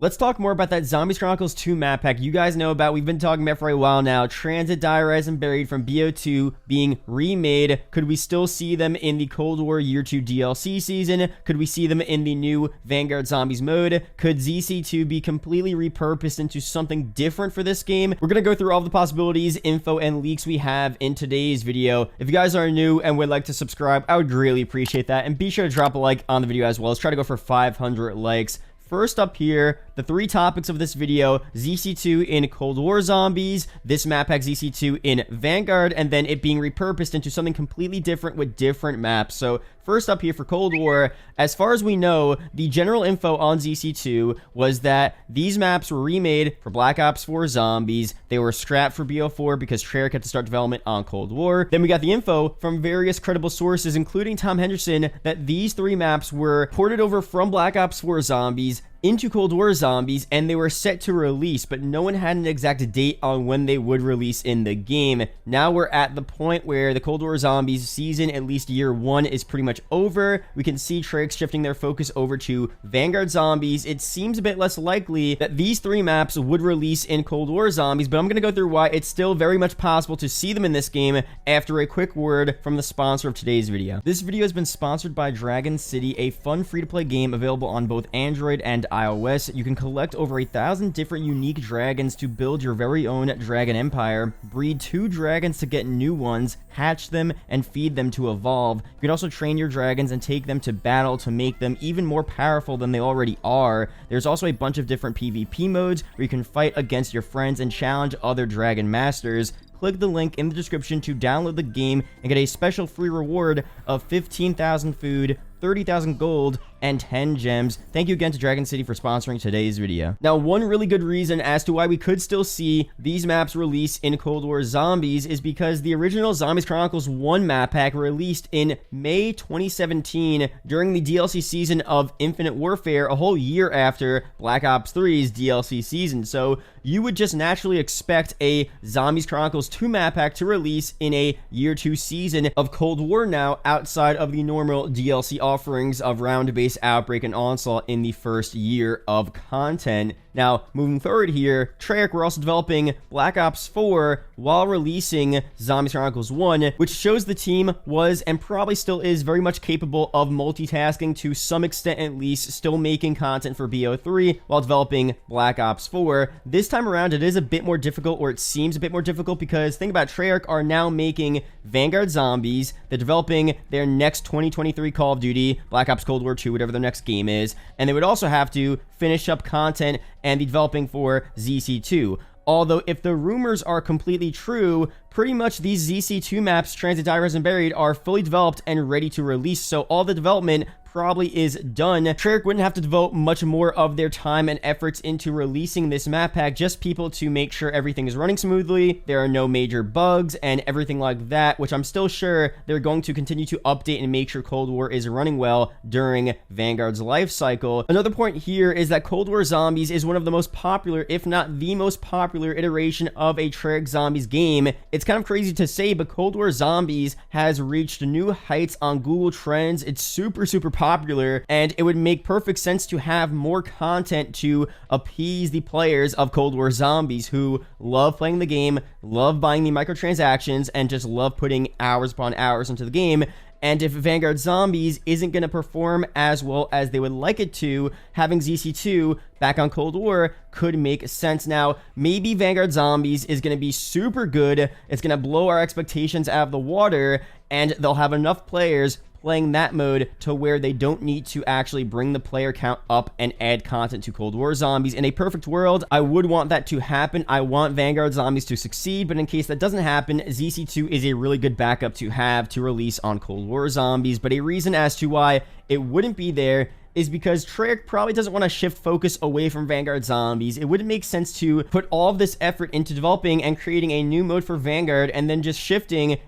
Let's talk more about that Zombies Chronicles 2 map pack you guys know about. We've been talking about for a while now. Tranzit, Die, Rise, and Buried from BO2 being remade. Could we still see them in the Cold War Year 2 DLC season? Could we see them in the new Vanguard Zombies mode? Could ZC2 be completely repurposed into something different for this game? We're going to go through all the possibilities, info, and leaks we have in today's video. If you guys are new and would like to subscribe, I would greatly appreciate that. And be sure to drop a like on the video as well. Let's try to go for 500 likes. First up here, the three topics of this video: ZC2 in Cold War Zombies, this map pack ZC2 in Vanguard, and then it being repurposed into something completely different with different maps. So first up here for Cold War, as far as we know, the general info on ZC2 was that these maps were remade for Black Ops 4 Zombies. They were scrapped for BO4 because Treyarch had to start development on Cold War. Then we got the info from various credible sources, including Tom Henderson, that these three maps were ported over from Black Ops 4 Zombies into Cold War Zombies, and they were set to release, but no one had an exact date on when they would release in the game. Now we're at the point where the Cold War Zombies season, at least year one, is pretty much over. We can see Treyarch shifting their focus over to Vanguard Zombies. It seems a bit less likely that these three maps would release in Cold War Zombies, but I'm going to go through why it's still very much possible to see them in this game after a quick word from the sponsor of today's video. This video has been sponsored by Dragon City, a fun free-to-play game available on both Android and iOS. You can collect over 1,000 different unique dragons to build your very own dragon empire, breed 2 dragons to get new ones, hatch them, and feed them to evolve. You can also train your dragons and take them to battle to make them even more powerful than they already are. There's also a bunch of different PvP modes where you can fight against your friends and challenge other dragon masters. Click the link in the description to download the game and get a special free reward of 15,000 food, 30,000 gold, and 10 gems. Thank you again to Dragon City for sponsoring today's video. Now, one really good reason as to why we could still see these maps release in Cold War Zombies is because the original Zombies Chronicles 1 map pack released in May 2017 during the DLC season of Infinite Warfare, a whole year after Black Ops 3's DLC season. So you would just naturally expect a Zombies Chronicles 2 map pack to release in a year 2 season of Cold War now, outside of the normal DLC offerings of round-based Outbreak and Onslaught in the first year of content. Now, moving forward here, Treyarch were also developing Black Ops 4 while releasing Zombies Chronicles 1, which shows the team was, and probably still is, very much capable of multitasking to some extent at least, still making content for BO3 while developing Black Ops 4. This time around, it is a bit more difficult, or it seems a bit more difficult, because think about Treyarch are now making Vanguard Zombies. They're developing their next 2023 Call of Duty, Black Ops Cold War 2, whatever their next game is, and they would also have to finish up content and be developing for ZC2. Although, if the rumors are completely true, pretty much these ZC2 maps, Tranzit, Die, Rise, and Buried, are fully developed and ready to release, so all the development probably is done. Treyarch wouldn't have to devote much more of their time and efforts into releasing this map pack, just people to make sure everything is running smoothly, there are no major bugs, and everything like that, which I'm still sure they're going to continue to update and make sure Cold War is running well during Vanguard's life cycle. Another point here is that Cold War Zombies is one of the most popular, if not the most popular, iteration of a Treyarch Zombies game. It's kind of crazy to say, but Cold War Zombies has reached new heights on Google Trends. It's super popular, and it would make perfect sense to have more content to appease the players of Cold War Zombies, who love playing the game, love buying the microtransactions, and just love putting hours upon hours into the game. And if Vanguard Zombies isn't going to perform as well as they would like it to, having ZC2 back on Cold War could make sense. Now, maybe Vanguard Zombies is going to be super good, it's going to blow our expectations out of the water, and they'll have enough players playing that mode to where they don't need to actually bring the player count up and add content to Cold War Zombies. In a perfect world, I would want that to happen. I want Vanguard Zombies to succeed, but in case that doesn't happen, ZC2 is a really good backup to have to release on Cold War Zombies. But a reason as to why it wouldn't be there is because Treyarch probably doesn't want to shift focus away from Vanguard Zombies. It wouldn't make sense to put all of this effort into developing and creating a new mode for Vanguard and then just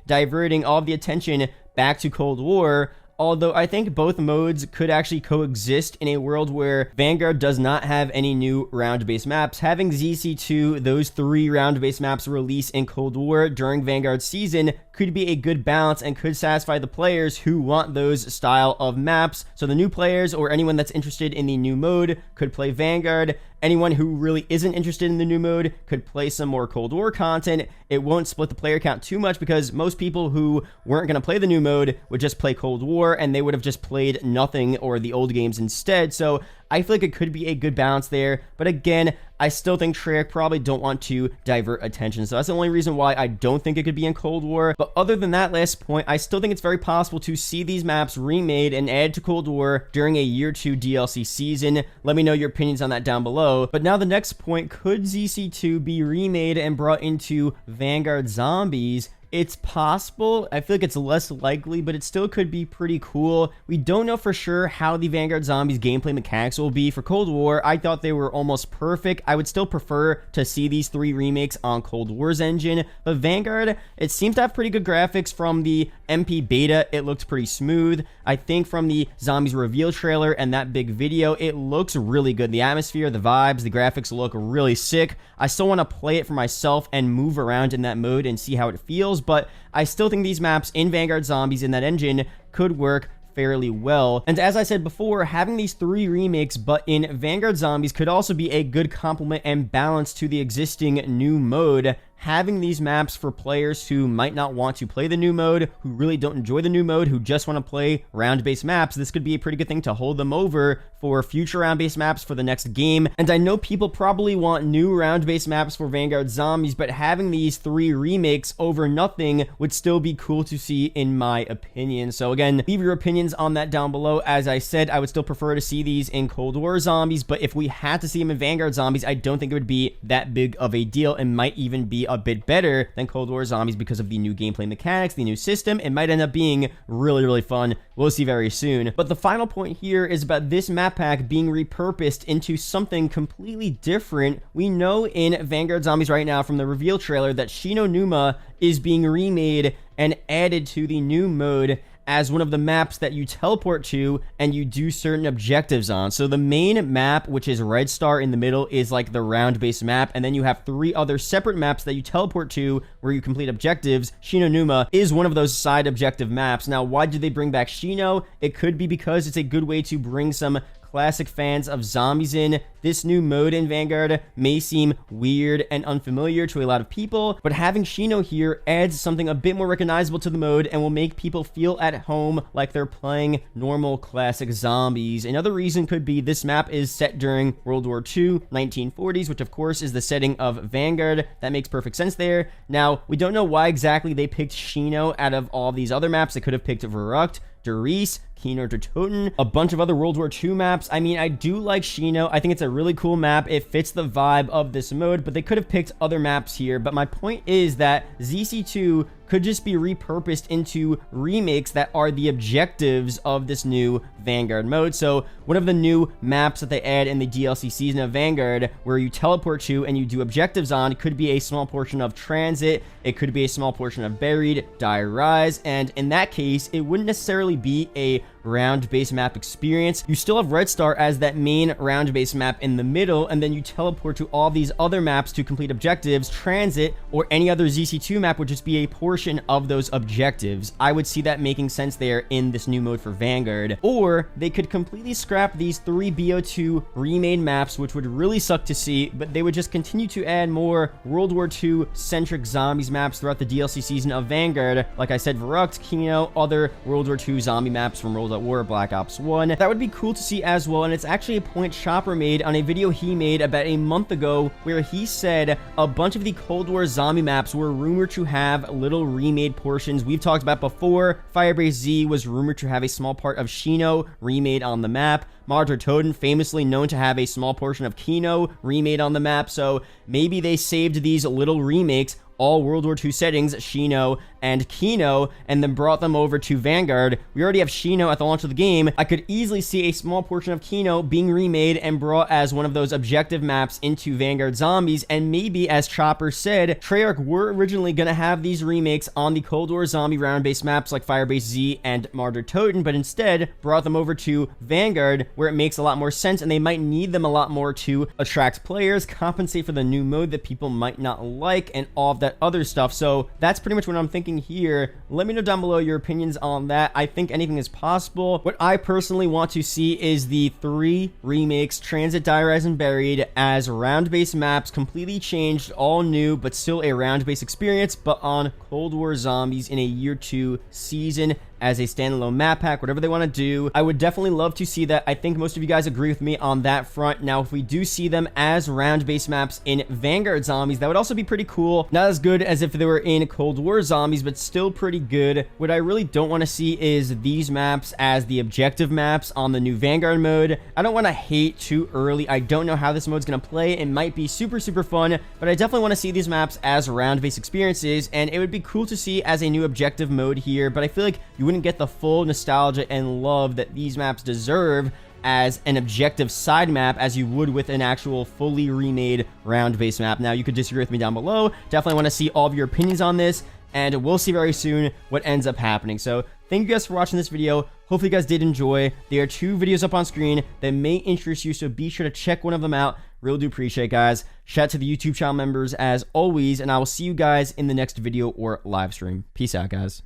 diverting all of the attention back to Cold War. Although I think both modes could actually coexist in a world where Vanguard does not have any new round-based maps. Having ZC2, those 3 round-based maps release in Cold War during Vanguard's season could be a good balance and could satisfy the players who want those style of maps. So the new players or anyone that's interested in the new mode could play Vanguard, anyone who really isn't interested in the new mode could play some more Cold War content. It won't split the player count too much because most people who weren't going to play the new mode would just play Cold War, and they would have just played nothing or the old games instead. So I feel like it could be a good balance there. But again, I still think Treyarch probably don't want to divert attention. So that's the only reason why I don't think it could be in Cold War. But other than that last point, I still think it's very possible to see these maps remade and added to Cold War during a Year 2 DLC season. Let me know your opinions on that down below. But now the next point, could ZC2 be remade and brought into Vanguard Zombies? It's possible. I feel like it's less likely, but it still could be pretty cool. We don't know for sure how the Vanguard Zombies gameplay mechanics will be. For Cold War, I thought they were almost perfect. I would still prefer to see these 3 remakes on Cold War's engine, but Vanguard, it seems to have pretty good graphics. From the MP beta, it looked pretty smooth. I think from the Zombies reveal trailer and that big video, it looks really good. The atmosphere, the vibes, the graphics look really sick. I still want to play it for myself and move around in that mode and see how it feels, but I still think these maps in Vanguard Zombies in that engine could work fairly well. And as I said before, having these 3 remakes but in Vanguard Zombies could also be a good complement and balance to the existing new mode. Having these maps for players who might not want to play the new mode, who really don't enjoy the new mode, who just want to play round-based maps, this could be a pretty good thing to hold them over for future round-based maps for the next game. And I know people probably want new round-based maps for Vanguard Zombies, but having these 3 remakes over nothing would still be cool to see, in my opinion. So again, leave your opinions on that down below. As I said, I would still prefer to see these in Cold War Zombies, but if we had to see them in Vanguard Zombies, I don't think it would be that big of a deal. It might even be a bit better than Cold War Zombies because of the new gameplay mechanics, the new system. It might end up being really, really fun. We'll see very soon. But the final point here is about this map pack being repurposed into something completely different. We know in Vanguard Zombies right now from the reveal trailer that Shino Numa is being remade and added to the new mode as one of the maps that you teleport to and you do certain objectives on. So the main map, which is Red Star in the middle, is like the round-based map, and then you have 3 other separate maps that you teleport to where you complete objectives. Shino Numa is one of those side objective maps. Now, why did they bring back Shino? It could be because it's a good way to bring some classic fans of zombies in. This new mode in Vanguard may seem weird and unfamiliar to a lot of people, but having Shino here adds something a bit more recognizable to the mode and will make people feel at home like they're playing normal classic zombies. Another reason could be this map is set during World War II, 1940s, which of course is the setting of Vanguard. That makes perfect sense there. Now, we don't know why exactly they picked Shino out of all these other maps. They could have picked Verrucht, Derice, Keener to Toten, a bunch of other World War II maps. I mean, I do like Shino. I think it's a really cool map. It fits the vibe of this mode, but they could have picked other maps here. But my point is that ZC2 could just be repurposed into remakes that are the objectives of this new Vanguard mode. So one of the new maps that they add in the DLC season of Vanguard, where you teleport to and you do objectives on, could be a small portion of Tranzit. It could be a small portion of Buried, Die, Rise, and in that case, it wouldn't necessarily be a round-based map experience. You still have Red Star as that main round-based map in the middle, and then you teleport to all these other maps to complete objectives. Transit or any other ZC2 map would just be a portion of those objectives. I would see that making sense there in this new mode for Vanguard. Or they could completely scrap these 3 BO2 remade maps, which would really suck to see, but they would just continue to add more World War II centric zombies maps throughout the DLC season of Vanguard. Like I said, Verrucht, Kino, other World War II zombie maps from World at War, Black Ops 1. That would be cool to see as well, and it's actually a point Chopper made on a video he made about a month ago where he said a bunch of the Cold War zombie maps were rumored to have little remade portions. We've talked about before, Firebase Z was rumored to have a small part of Shino remade on the map. Martyr Toten, famously known to have a small portion of Kino remade on the map, so maybe they saved these little remakes, all World War II settings, Shino and Kino, and then brought them over to Vanguard. We already have Shino at the launch of the game. I could easily see a small portion of Kino being remade and brought as one of those objective maps into Vanguard Zombies, and maybe, as Chopper said, Treyarch were originally going to have these remakes on the Cold War zombie round-based maps like Firebase Z and Martyr Toten, but instead brought them over to Vanguard, where it makes a lot more sense, and they might need them a lot more to attract players, compensate for the new mode that people might not like, and all of that other stuff. So that's pretty much what I'm thinking thinking here? Let me know down below your opinions on that. I think anything is possible. What I personally want to see is the 3 remakes, Tranzit, Die, Rise, and Buried, as round-based maps, completely changed, all new, but still a round-based experience, but on Cold War Zombies in a Year 2 season as a standalone map pack, whatever they want to do. I would definitely love to see that. I think most of you guys agree with me on that front. Now, if we do see them as round-based maps in Vanguard Zombies, that would also be pretty cool. Not as good as if they were in Cold War Zombies, but still pretty good. What I really don't want to see is these maps as the objective maps on the new Vanguard mode. I don't want to hate too early. I don't know how this mode's going to play. It might be super, super fun, but I definitely want to see these maps as round-based experiences, and it would be cool to see as a new objective mode here, but I feel like you wouldn't get the full nostalgia and love that these maps deserve as an objective side map as you would with an actual fully remade round-based map. Now, you could disagree with me down below. Definitely want to see all of your opinions on this, and we'll see very soon what ends up happening. So thank you guys for watching this video. Hopefully you guys did enjoy. There are 2 videos up on screen that may interest you, so be sure to check one of them out. Really do appreciate it, guys. Shout out to the YouTube channel members as always, and I will see you guys in the next video or live stream. Peace out, guys.